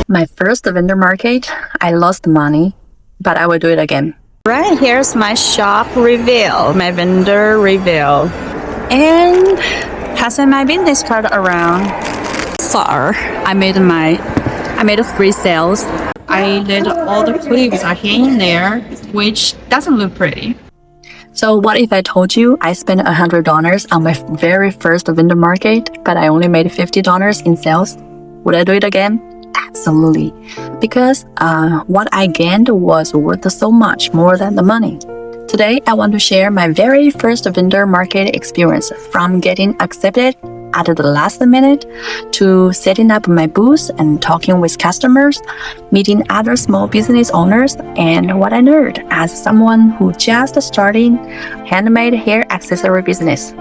My first vendor market, I lost money, but I will do it again. Right, here's my shop reveal, my vendor reveal. And passing my business card around. Far, I made 3 sales. I did all the clips are hanging there, which doesn't look pretty. So what if I told you I spent $100 on my very first vendor market, but I only made $50 in sales? Would I do it again? Absolutely. Because what I gained was worth so much more than the money. Today, I want to share my very first vendor market experience, from getting accepted at the last minute to setting up my booth and talking with customers, meeting other small business owners, and what I learned as someone who just starting handmade hair accessory business.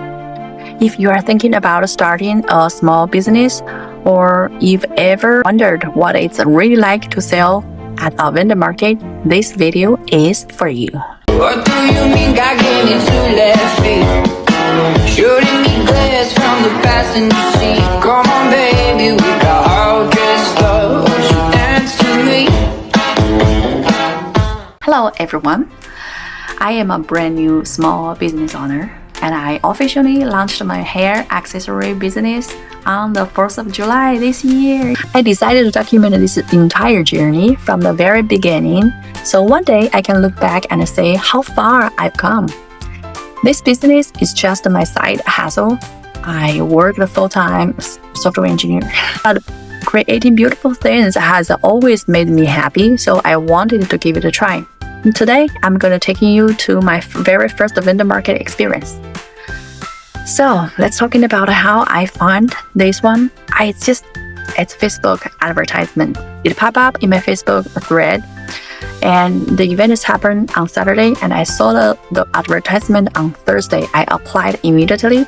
If you are thinking about starting a small business, or you've ever wondered what it's really like to sell at a vendor market, this video is for you. What do you mean God gave me 2 left feet? Shooting me glares from the passenger seat. Come on baby, we got all dressed up. Won't you dance to me? Hello everyone. I am a brand new small business owner, and I officially launched my hair accessory business on the 4th of July this year. I decided to document this entire journey from the very beginning, so one day I can look back and say how far I've come. This business is just my side hustle. I work the full-time software engineer, but creating beautiful things has always made me happy, so I wanted to give it a try. Today, I'm going to take you to my very first vendor market experience. So let's talking about how I found this one. It's Facebook advertisement. It popped up in my Facebook thread, and the event has happened on Saturday, and I saw the advertisement on Thursday. I applied immediately.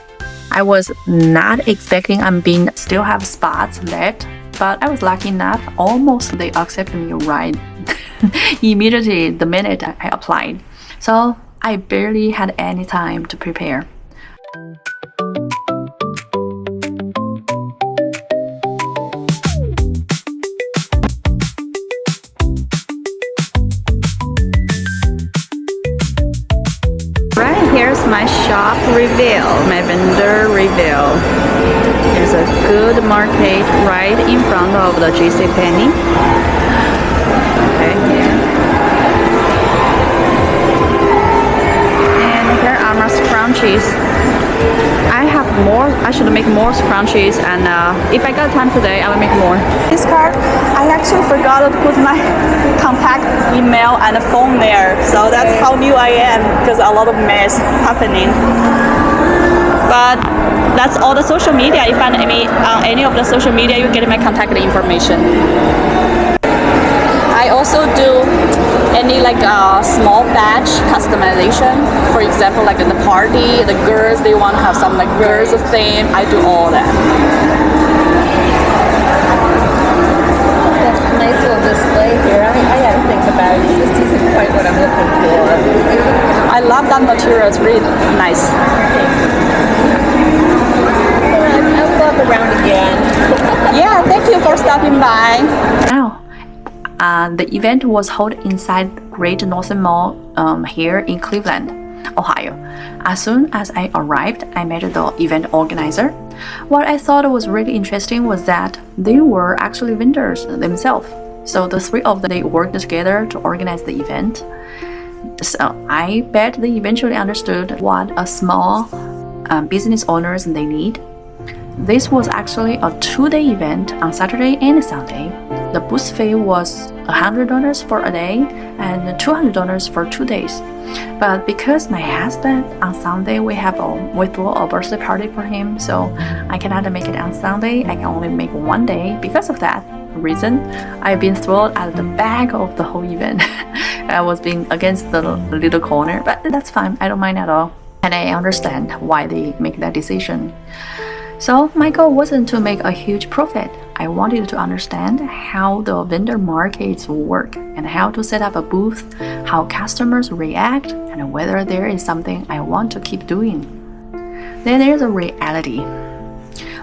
I was not expecting still have spots left, but I was lucky enough. Almost they accepted me right immediately the minute I applied. So I barely had any time to prepare. Here's my shop reveal, my vendor reveal. There's a good market right in front of the JCPenney. Okay, here. And here are my scrunchies. I should make more scrunchies, and if I got time today, I will make more. This card, I actually forgot to put my contact email and phone there, so that's how new I am, because a lot of mess happening. But that's all the social media. If you find me on any of the social media, you get my contact information. I also do any small batch customization. For example, like in the party, the girls, they want to have some girls theme. I do all that. That's a nice little display here. I gotta think about it. This isn't quite what I'm looking for. I love that material. It's really nice. I'll walk around again. Yeah, thank you for stopping by. Now, the event was held inside Great Northern Mall here in Cleveland, Ohio. As soon as I arrived, I met the event organizer. What I thought was really interesting was that they were actually vendors themselves. So the 3 of them, they worked together to organize the event. So I bet they eventually understood what a small business owners they need. This was actually a 2-day event on Saturday and Sunday. The booth fee was $100 for a day and $200 for 2 days. But because my husband on Sunday we threw a birthday party for him, so I cannot make it on Sunday. I can only make 1 day. Because of that reason, I've been thrown at the back of the whole event. I was being against the little corner, but that's fine. I don't mind at all, and I understand why they make that decision. So my goal wasn't to make a huge profit. I wanted to understand how the vendor markets work and how to set up a booth, how customers react, and whether there is something I want to keep doing. Then there's a reality.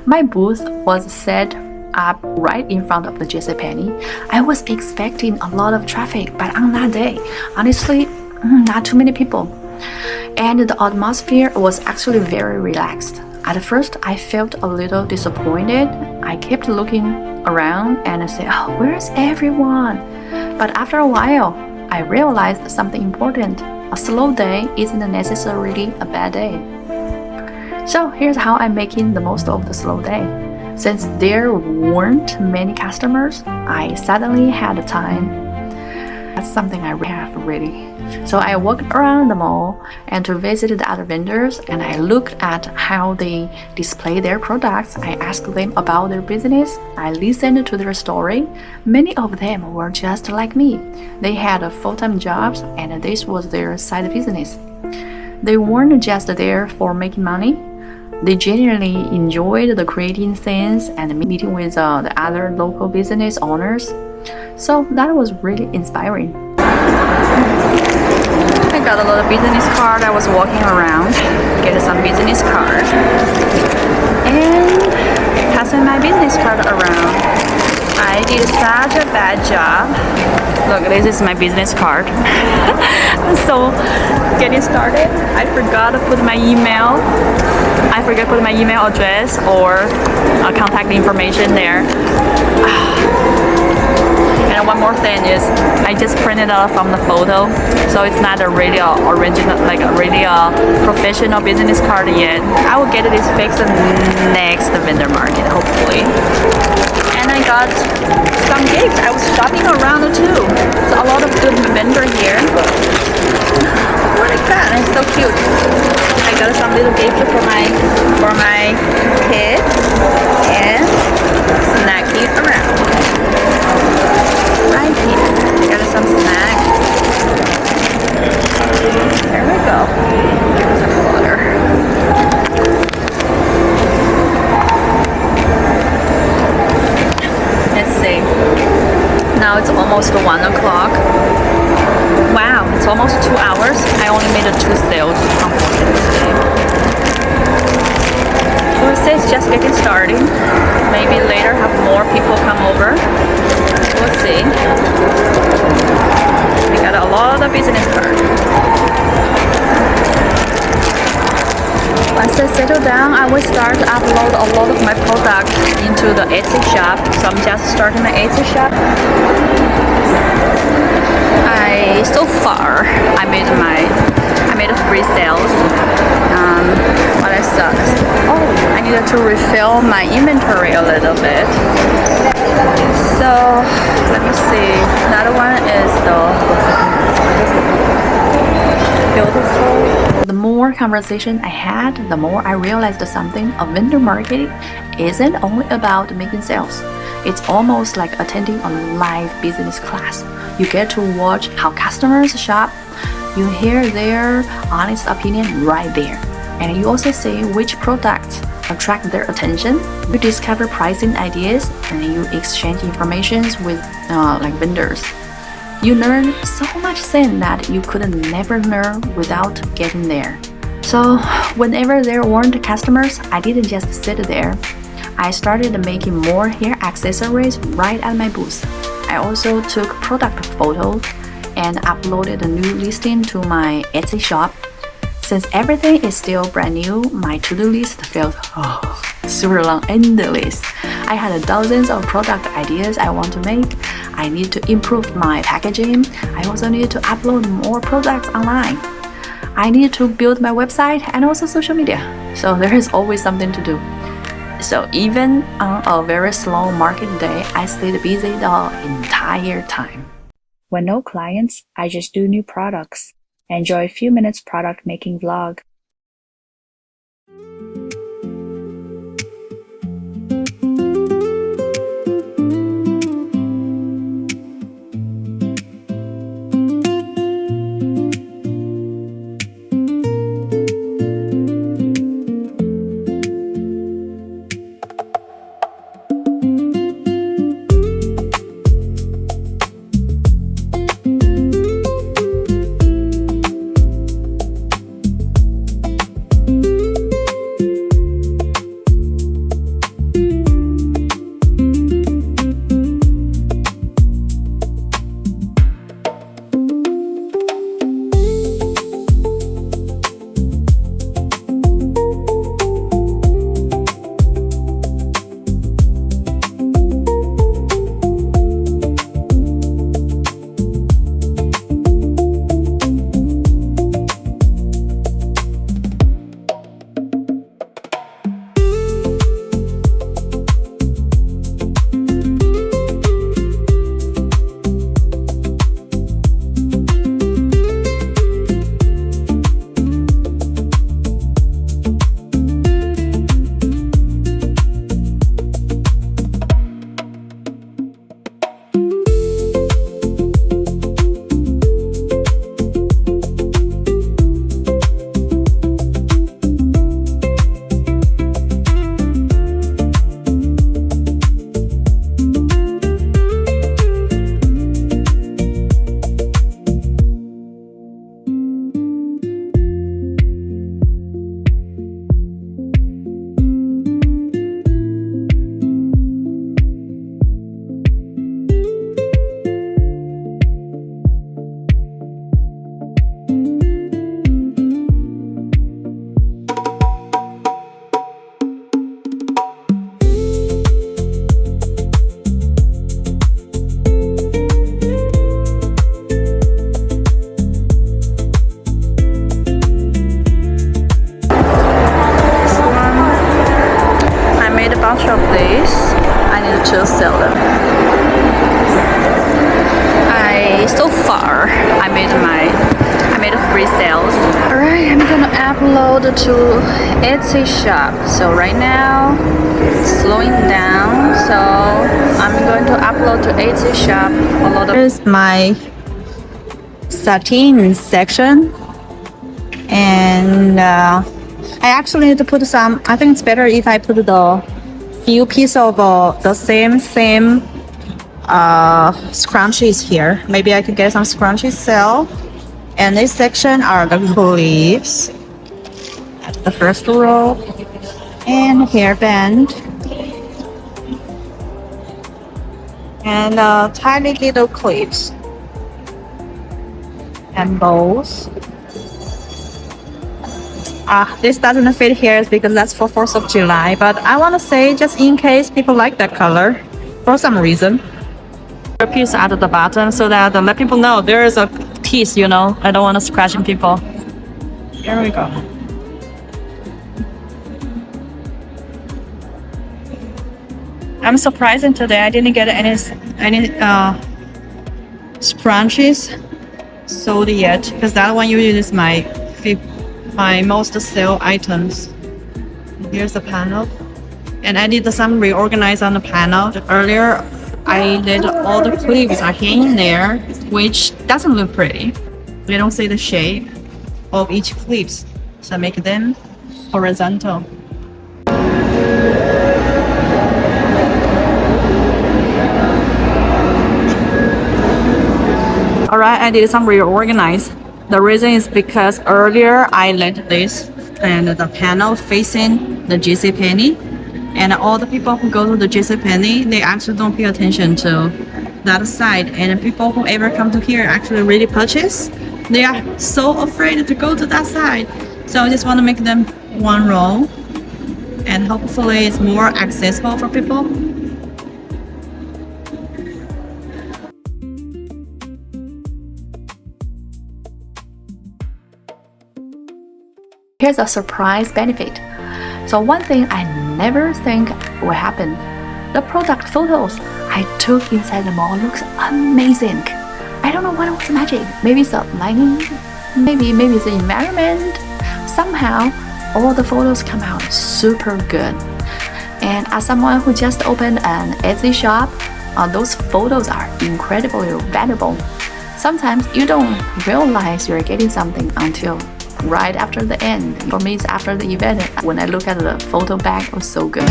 My booth was set up right in front of the JCPenney. I was expecting a lot of traffic, but on that day, honestly, not too many people. And the atmosphere was actually very relaxed. At first, I felt a little disappointed. I kept looking around and I said, "Oh, where's everyone?" But after a while, I realized something important. A slow day isn't necessarily a bad day. So here's how I'm making the most of the slow day. Since there weren't many customers, I suddenly had time. That's something I have really. So I walked around the mall and to visit the other vendors, and I looked at how they display their products. I asked them about their business. I listened to their story. Many of them were just like me. They had full-time jobs and this was their side business. They weren't just there for making money. They genuinely enjoyed the creating things and meeting with the other local business owners. So that was really inspiring. I got a lot of business card. I was walking around, getting some business card, and passing my business card around. I did such a bad job. Look, this is my business card. So, getting started, I forgot to put my email. I forgot to put my email address or contact information there. And one more thing is, I just printed out from the photo, so it's not a really original, like a really professional business card yet. I will get this fixed next vendor market, hopefully. And I got some gifts. I was shopping around too. So a lot of good vendor here. Oh my god, it's so cute. I got some little gifts for my kids and snacking around. Right here, got some snacks. There we go. Some water. Let's see. Now it's almost 1 o'clock. Wow, it's almost 2 hours. I only made 2 sales, unfortunately. It's just getting started. Maybe later have more people come over. We'll see. I got a lot of business cards. Once I settle down, I will start to upload a lot of my products into the Etsy shop. So I'm just starting my Etsy shop. So far, I made 3 sales. What I saw. Oh, I needed to refill my inventory a little bit. So let me see. Another one is the beautiful. The more conversation I had, the more I realized something. A vendor market isn't only about making sales. It's almost like attending a live business class. You get to watch how customers shop. You hear their honest opinion right there. And you also see which products attract their attention. You discover pricing ideas and you exchange information with vendors. You learn so much things that you could never learn without getting there. So whenever there weren't customers, I didn't just sit there. I started making more hair accessories right at my booth. I also took product photos and uploaded a new listing to my Etsy shop. Since everything is still brand new, my to-do list felt super long, endless. I had dozens of product ideas I want to make. I need to improve my packaging. I also need to upload more products online. I need to build my website and also social media. So there is always something to do. So even on a very slow market day, I stayed busy the entire time. When no clients, I just do new products. Enjoy a few minutes product making vlog. bunch of these. I need to sell them. So far I made 3 sales. Alright, I'm gonna upload to Etsy shop. So right now it's slowing down, so I'm going to upload to Etsy shop a lot of. Here's my satin section, and I actually need to put some. I think it's better if I put the few pieces of the same scrunchies here. Maybe I could get some scrunchies sell. And this section are the clips, the first row, and hairband, and tiny little clips, and bows. This doesn't fit here because that's for 4th of July, but I want to say just in case people like that color for some reason. A piece at the bottom so that let people know there is a piece, you know. I don't want to scratching people. Here we go. I'm surprised today I didn't get any scrunchies sold yet, because that one usually is my most sale items. Here's the panel, and I did some reorganize on the panel earlier. I let all the clips are hanging there, which doesn't look pretty. You don't see the shape of each clips, so make them horizontal. Alright, I did some reorganize. The reason is because earlier I let this and the panel facing the JCPenney. And all the people who go to the JCPenney, they actually don't pay attention to that side. And people who ever come to here actually really purchase, they are so afraid to go to that side. So I just want to make them one row, and hopefully it's more accessible for people. Here's a surprise benefit. So one thing I never think will happen, the product photos I took inside the mall looks amazing. I don't know what was magic. Maybe it's the lighting, maybe it's the environment. Somehow all the photos come out super good. And as someone who just opened an Etsy shop, those photos are incredibly valuable. Sometimes you don't realize you're getting something until right after the end. For me, it's after the event. When I look at the photo back, it was so good.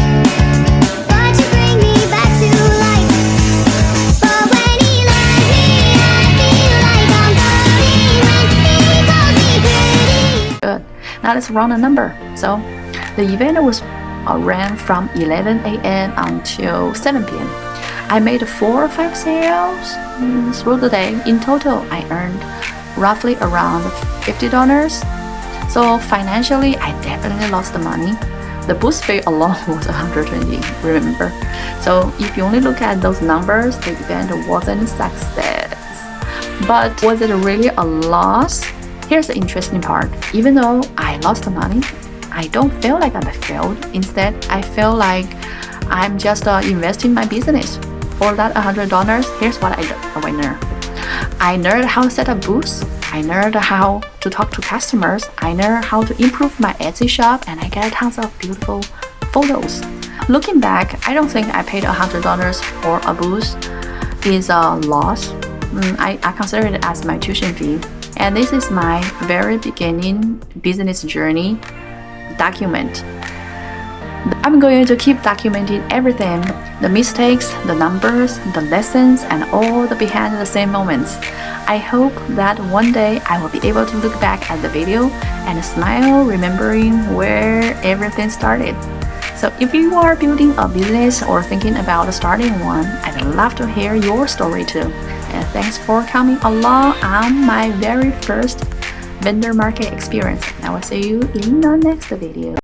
Good. Now let's run a number. So the event was ran from 11 a.m. until 7 p.m. I made 4 or 5 sales through the day. In total, I earned roughly around $50. So financially, I definitely lost the money. The booth fee alone was $120, remember? So if you only look at those numbers, the event wasn't a success. But was it really a loss? Here's the interesting part. Even though I lost the money, I don't feel like I failed. Instead, I feel like I'm just investing in my business. For that $100, here's what I learned. I learned how to set up booths. I learned how to talk to customers. I learned how to improve my Etsy shop, and I get tons of beautiful photos. Looking back, I don't think I paid $100 for a booth is a loss. I consider it as my tuition fee. And this is my very beginning business journey document. I'm going to keep documenting everything, the mistakes, the numbers, the lessons, and all the behind the scenes moments. I hope that one day I will be able to look back at the video and smile, remembering where everything started. So if you are building a business or thinking about starting one, I'd love to hear your story too. And thanks for coming along on my very first vendor market experience. I will see you in the next video.